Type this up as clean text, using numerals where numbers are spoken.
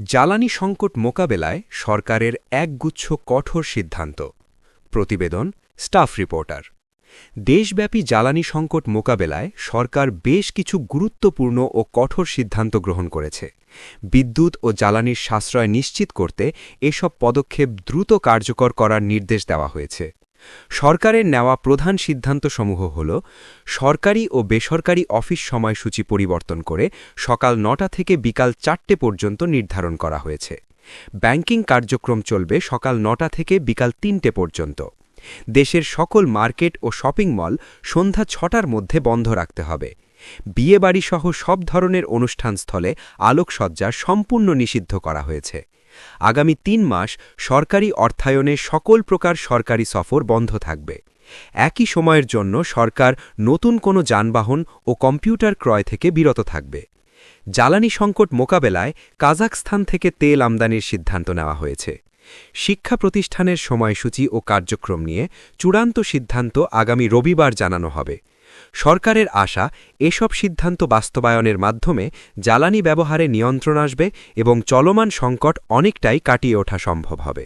জ্বালানি সংকট মোকাবেলায় সরকারের একগুচ্ছ কঠোর সিদ্ধান্ত। প্রতিবেদন স্টাফ রিপোর্টার। দেশব্যাপী জ্বালানি সংকট মোকাবেলায় সরকার বেশ কিছু গুরুত্বপূর্ণ ও কঠোর সিদ্ধান্ত গ্রহণ করেছে। বিদ্যুৎ ও জ্বালানির সাশ্রয় নিশ্চিত করতে এসব পদক্ষেপ দ্রুত কার্যকর করার নির্দেশ দেওয়া হয়েছে। সরকারের নেওয়া প্রধান সিদ্ধান্তসমূহ হল, সরকারি ও বেসরকারি অফিস সময়সূচি পরিবর্তন করে সকাল ৯টা থেকে বিকাল ৪টে পর্যন্ত নির্ধারণ করা হয়েছে। ব্যাংকিং কার্যক্রম চলবে সকাল ৯টা থেকে বিকাল ৩টে পর্যন্ত। দেশের সকল মার্কেট ও শপিং মল সন্ধ্যা ৬টার মধ্যে বন্ধ রাখতে হবে। বিয়েবাড়িসহ সব ধরনের অনুষ্ঠানস্থলে আলোকসজ্জা সম্পূর্ণ নিষিদ্ধ করা হয়েছে। আগামী ৩ মাস সরকারি অর্থায়নে সকল প্রকার সরকারি সফর বন্ধ থাকবে। একই সময়ের জন্য সরকার নতুন কোনো যানবাহন ও কম্পিউটার ক্রয় থেকে বিরত থাকবে। জ্বালানি সংকট মোকাবেলায় কাজাখস্তান থেকে তেল আমদানির সিদ্ধান্ত নেওয়া হয়েছে। শিক্ষা প্রতিষ্ঠানের সময়সূচি ও কার্যক্রম নিয়ে চূড়ান্ত সিদ্ধান্ত আগামী রবিবার জানানো হবে। সরকারের আশা, এসব সিদ্ধান্ত বাস্তবায়নের মাধ্যমে জ্বালানি ব্যবহারে নিয়ন্ত্রণ আসবে এবং চলমান সংকট অনেকটাই কাটিয়ে ওঠা সম্ভব হবে।